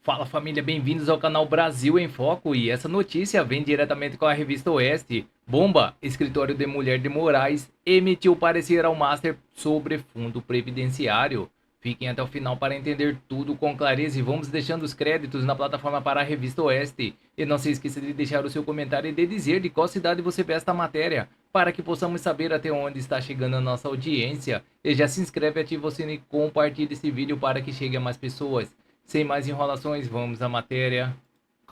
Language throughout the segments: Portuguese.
Fala família, bem-vindos ao canal Brasil em Foco e essa notícia vem diretamente com a revista Oeste. Bomba, escritório de mulher de Moraes emitiu parecer ao Master sobre fundo previdenciário. Fiquem até o final para entender tudo com clareza e vamos deixando os créditos na plataforma para a revista Oeste. E não se esqueça de deixar o seu comentário e de dizer de qual cidade você vê esta matéria, para que possamos saber até onde está chegando a nossa audiência. E já se inscreve, ativa o sino e compartilhe esse vídeo para que chegue a mais pessoas. Sem mais enrolações, vamos à matéria.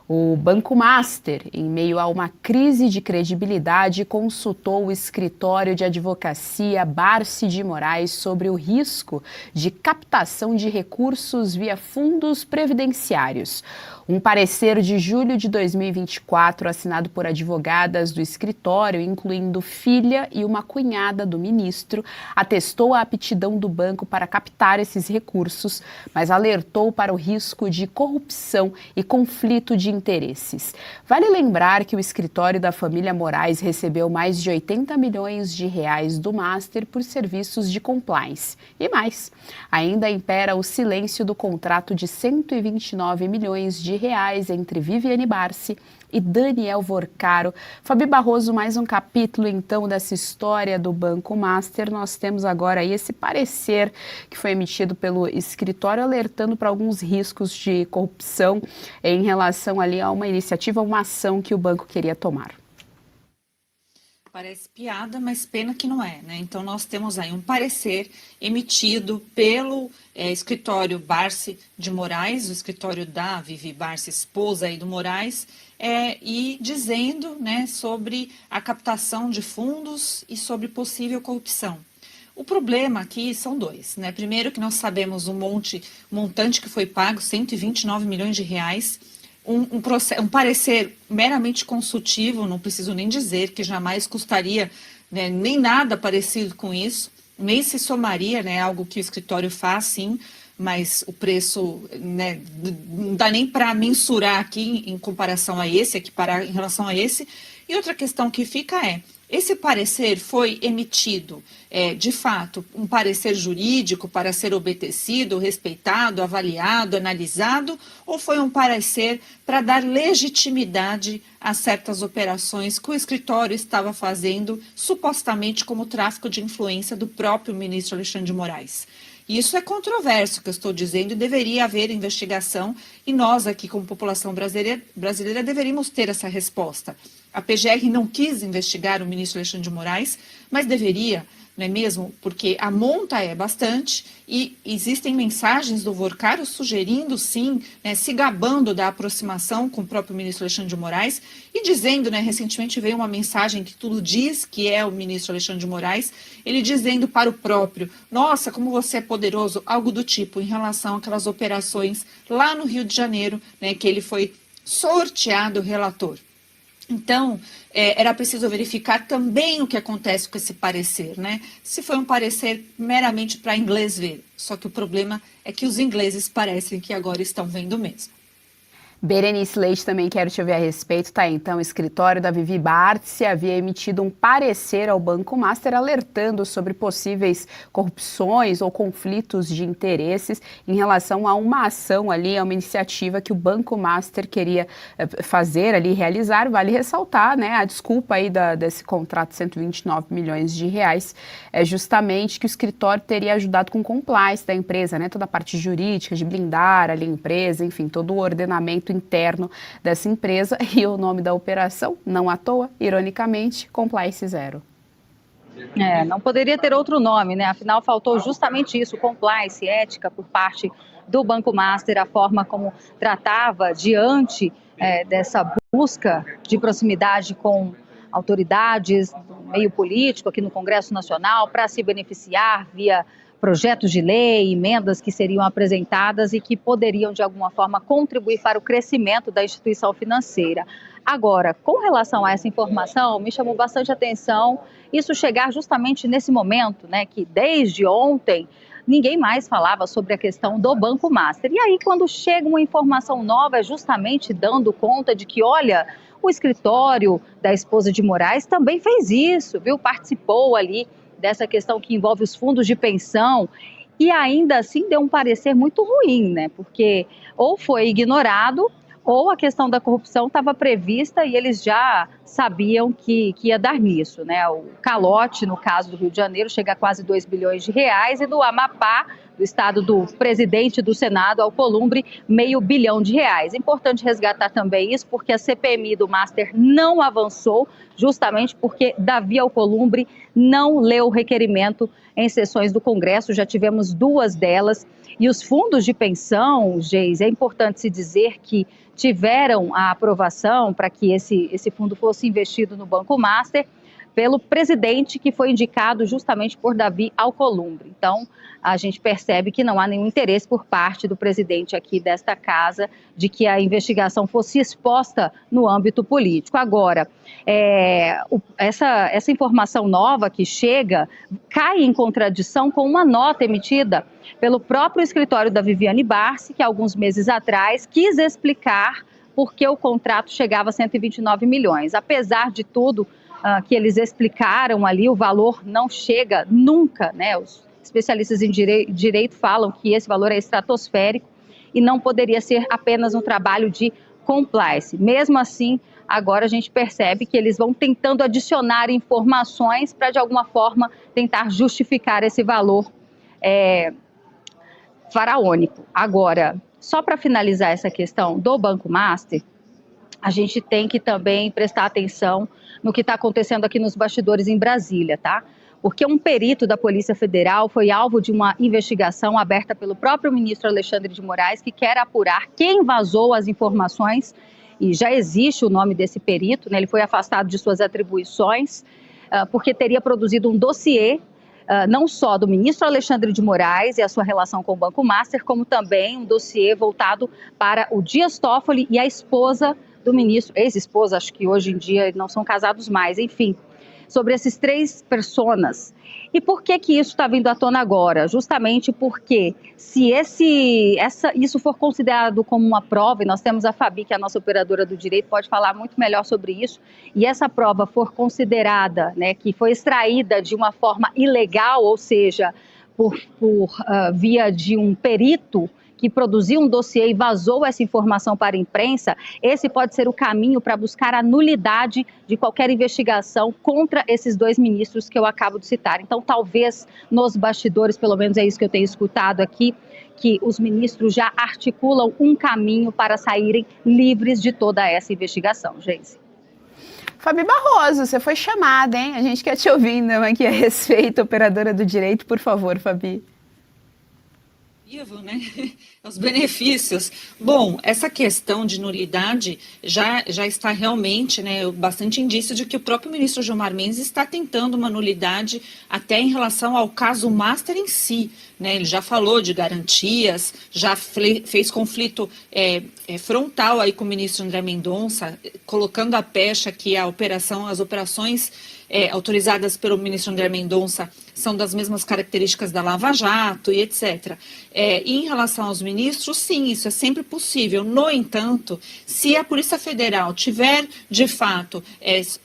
O Banco Master, em meio a uma crise de credibilidade, consultou o escritório de advocacia Barsi de Moraes sobre o risco de captação de recursos via fundos previdenciários. Um parecer de julho de 2024, assinado por advogadas do escritório, incluindo filha e uma cunhada do ministro, atestou a aptidão do banco para captar esses recursos, mas alertou para o risco de corrupção e conflito de interesses. Vale lembrar que o escritório da família Moraes recebeu mais de 80 milhões de reais do Master por serviços de compliance. E mais, ainda impera o silêncio do contrato de 129 milhões de reais entre Viviane Barsi e Daniel Vorcaro. Fabi Barroso, mais um capítulo então dessa história do Banco Master. Nós temos agora aí esse parecer que foi emitido pelo escritório alertando para alguns riscos de corrupção em relação ali a uma iniciativa, uma ação que o banco queria tomar. Parece piada, mas pena que não é, né? Então, nós temos aí um parecer emitido pelo escritório Barsi de Moraes, o escritório da Vivi Barsi, esposa aí do Moraes, e dizendo, né, sobre a captação de fundos e sobre possível corrupção. O problema aqui são dois, né? Primeiro que nós sabemos o montante que foi pago, 129 milhões de reais, um parecer meramente consultivo, não preciso nem dizer que jamais custaria, né, nem nada parecido com isso, nem se somaria, né, algo que o escritório faz, sim, mas o preço, né, não dá nem para mensurar aqui em comparação a esse, equiparar em relação a esse. E outra questão que fica esse parecer foi emitido, de fato, um parecer jurídico para ser obedecido, respeitado, avaliado, analisado, ou foi um parecer para dar legitimidade a certas operações que o escritório estava fazendo, supostamente como tráfico de influência do próprio ministro Alexandre de Moraes? Isso é controverso, o que eu estou dizendo, e deveria haver investigação, e nós aqui, como população brasileira, deveríamos ter essa resposta. A PGR não quis investigar o ministro Alexandre de Moraes, mas deveria, não é mesmo? Porque a monta é bastante e existem mensagens do Vorcaro sugerindo, sim, né, se gabando da aproximação com o próprio ministro Alexandre de Moraes e dizendo, né, recentemente veio uma mensagem que tudo diz que é o ministro Alexandre de Moraes, ele dizendo para o próprio, nossa, como você é poderoso, algo do tipo, em relação àquelas operações lá no Rio de Janeiro, né, que ele foi sorteado relator. Então, era preciso verificar também o que acontece com esse parecer, né? Se foi um parecer meramente para inglês ver. Só que o problema é que os ingleses parecem que agora estão vendo mesmo. Berenice Leite, também quero te ouvir a respeito. Tá, então, o escritório da Vivi Barsi havia emitido um parecer ao Banco Master alertando sobre possíveis corrupções ou conflitos de interesses em relação a uma ação ali, a uma iniciativa que o Banco Master queria fazer ali, realizar. Vale ressaltar, né, a desculpa aí desse contrato de 129 milhões de reais é justamente que o escritório teria ajudado com o compliance da empresa, né, toda a parte jurídica, de blindar ali a empresa, enfim, todo o ordenamento interno dessa empresa, e o nome da operação, não à toa, ironicamente, Compliance Zero. Não poderia ter outro nome, né? Afinal, faltou justamente isso, compliance, ética por parte do Banco Master, a forma como tratava diante dessa busca de proximidade com autoridades do meio político aqui no Congresso Nacional para se beneficiar via projetos de lei, emendas que seriam apresentadas e que poderiam, de alguma forma, contribuir para o crescimento da instituição financeira. Agora, com relação a essa informação, me chamou bastante atenção isso chegar justamente nesse momento, né, que desde ontem ninguém mais falava sobre a questão do Banco Master. E aí, quando chega uma informação nova, é justamente dando conta de que, olha, o escritório da esposa de Moraes também fez isso, viu? Participou ali dessa questão que envolve os fundos de pensão. e ainda assim deu um parecer muito ruim, né? Porque ou foi ignorado, ou a questão da corrupção estava prevista e eles já sabiam que ia dar nisso, né? O calote, no caso do Rio de Janeiro, chega a quase 2 bilhões de reais, e do Amapá, do estado do presidente do Senado, Alcolumbre, R$ 500 milhão. É importante resgatar também isso, porque a CPMI do Master não avançou, justamente porque Davi Alcolumbre não leu o requerimento em sessões do Congresso, já tivemos 2 delas. E os fundos de pensão, Geis, é importante se dizer que tiveram a aprovação para que esse fundo fosse investido no Banco Master pelo presidente, que foi indicado justamente por Davi Alcolumbre. Então, a gente percebe que não há nenhum interesse por parte do presidente aqui desta casa de que a investigação fosse exposta no âmbito político. Agora, essa informação nova que chega cai em contradição com uma nota emitida pelo próprio escritório da Viviane Barsi, que alguns meses atrás quis explicar por que o contrato chegava a 129 milhões. Apesar de tudo que eles explicaram ali, o valor não chega nunca, né? Os especialistas em direito falam que esse valor é estratosférico e não poderia ser apenas um trabalho de compliance. Mesmo assim, agora a gente percebe que eles vão tentando adicionar informações para, de alguma forma, tentar justificar esse valor faraônico. Agora, só para finalizar essa questão do Banco Master, a gente tem que também prestar atenção no que está acontecendo aqui nos bastidores em Brasília, tá? Porque um perito da Polícia Federal foi alvo de uma investigação aberta pelo próprio ministro Alexandre de Moraes, que quer apurar quem vazou as informações, e já existe o nome desse perito, né? Ele foi afastado de suas atribuições, porque teria produzido um dossiê, não só do ministro Alexandre de Moraes e a sua relação com o Banco Master, como também um dossiê voltado para o Dias Toffoli e a esposa do ministro, ex-esposa, acho que hoje em dia não são casados mais, enfim, sobre esses 3 personas. E por que isso está vindo à tona agora? Justamente porque se isso for considerado como uma prova, e nós temos a Fabi, que é a nossa operadora do direito, pode falar muito melhor sobre isso, e essa prova for considerada, né, que foi extraída de uma forma ilegal, ou seja, por via de um perito que produziu um dossiê e vazou essa informação para a imprensa, esse pode ser o caminho para buscar a nulidade de qualquer investigação contra esses 2 ministros que eu acabo de citar. Então, talvez nos bastidores, pelo menos é isso que eu tenho escutado aqui, que os ministros já articulam um caminho para saírem livres de toda essa investigação. Geise. Fabi Barroso, você foi chamada, hein? A gente quer te ouvindo aqui a respeito, operadora do direito, por favor, Fabi. Né? Os benefícios. Bom, essa questão de nulidade já está realmente, né, bastante indício de que o próprio ministro Gilmar Mendes está tentando uma nulidade até em relação ao caso Master em si. Né? Ele já falou de garantias, já fez conflito frontal aí com o ministro André Mendonça, colocando a pecha que as operações autorizadas pelo ministro André Mendonça são das mesmas características da Lava Jato e etc. E em relação aos ministros, sim, isso é sempre possível. No entanto, se a Polícia Federal tiver, de fato,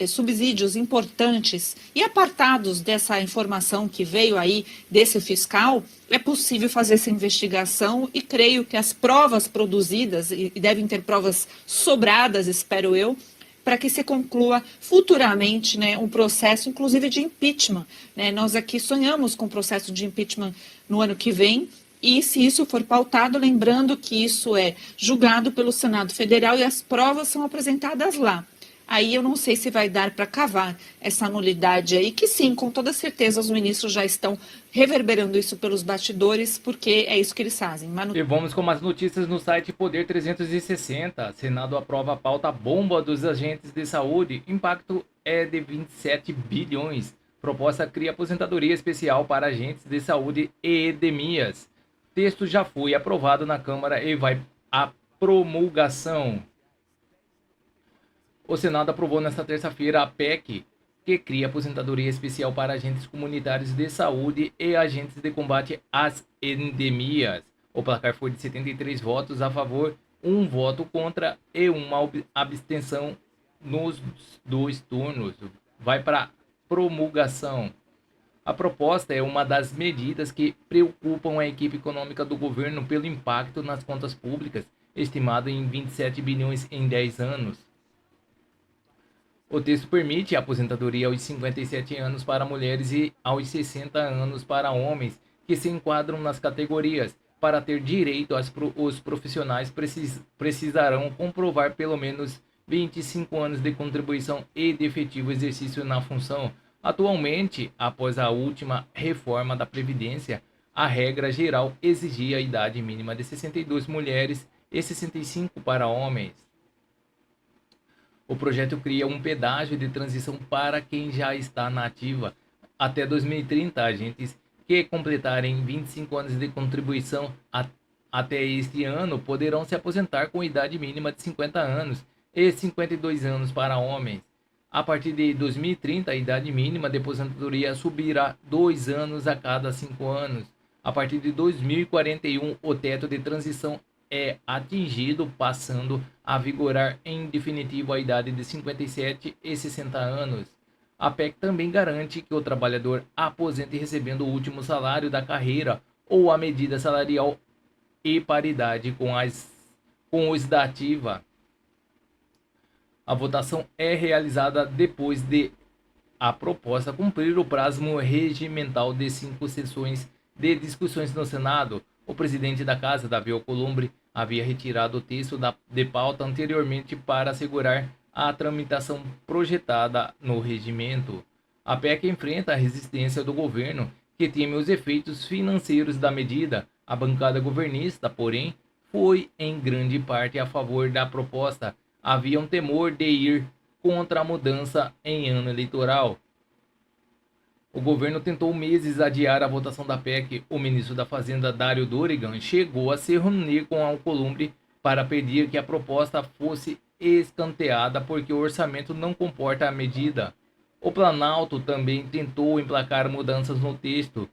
subsídios importantes e apartados dessa informação que veio aí desse fiscal, é possível fazer essa investigação e creio que as provas produzidas, e devem ter provas sobradas, espero eu, para que se conclua futuramente, né, um processo, inclusive de impeachment. Né? Nós aqui sonhamos com o processo de impeachment no ano que vem, e se isso for pautado, lembrando que isso é julgado pelo Senado Federal e as provas são apresentadas lá. Aí eu não sei se vai dar para cavar essa nulidade aí, que sim, com toda certeza os ministros já estão reverberando isso pelos bastidores, porque é isso que eles fazem. E vamos com as notícias no site Poder 360. Senado aprova a pauta bomba dos agentes de saúde. Impacto é de 27 bilhões. Proposta cria aposentadoria especial para agentes de saúde e endemias. Texto já foi aprovado na Câmara e vai à promulgação. O Senado aprovou nesta terça-feira a PEC, que cria aposentadoria especial para agentes comunitários de saúde e agentes de combate às endemias. O placar foi de 73 votos a favor, 1 voto contra e uma abstenção nos 2 turnos. Vai para promulgação. A proposta é uma das medidas que preocupam a equipe econômica do governo pelo impacto nas contas públicas, estimado em 27 bilhões em 10 anos. O texto permite a aposentadoria aos 57 anos para mulheres e aos 60 anos para homens que se enquadram nas categorias. Para ter direito, os profissionais precisarão comprovar pelo menos 25 anos de contribuição e de efetivo exercício na função. Atualmente, após a última reforma da Previdência, a regra geral exigia a idade mínima de 62 mulheres e 65 para homens. O projeto cria um pedágio de transição para quem já está na ativa. Até 2030, agentes que completarem 25 anos de contribuição até este ano poderão se aposentar com idade mínima de 50 anos e 52 anos para homens. A partir de 2030, a idade mínima de aposentadoria subirá 2 anos a cada 5 anos. A partir de 2041, o teto de transição é atingido, passando a vigorar em definitivo a idade de 57 e 60 anos. A PEC também garante que o trabalhador aposente recebendo o último salário da carreira ou a medida salarial e paridade com os da ativa. A votação é realizada depois de a proposta cumprir o prazo regimental de 5 sessões de discussões no Senado. O presidente da Casa, Davi Alcolumbre, havia retirado o texto de pauta anteriormente para assegurar a tramitação projetada no regimento. A PEC enfrenta a resistência do governo, que teme os efeitos financeiros da medida. A bancada governista, porém, foi em grande parte a favor da proposta. Havia um temor de ir contra a mudança em ano eleitoral. O governo tentou meses adiar a votação da PEC. O ministro da Fazenda, Dário Dorigan, chegou a se reunir com Alcolumbre para pedir que a proposta fosse escanteada porque o orçamento não comporta a medida. O Planalto também tentou emplacar mudanças no texto,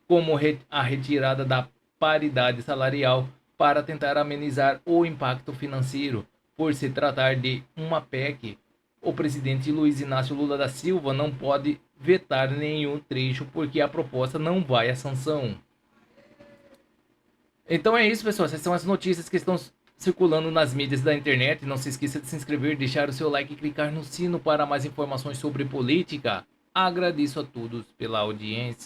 como a retirada da paridade salarial, para tentar amenizar o impacto financeiro. Por se tratar de uma PEC, o presidente Luiz Inácio Lula da Silva não pode vetar nenhum trecho porque a proposta não vai à sanção. Então é isso, pessoal. Essas são as notícias que estão circulando nas mídias da internet. Não se esqueça de se inscrever, deixar o seu like e clicar no sino para mais informações sobre política. Agradeço a todos pela audiência.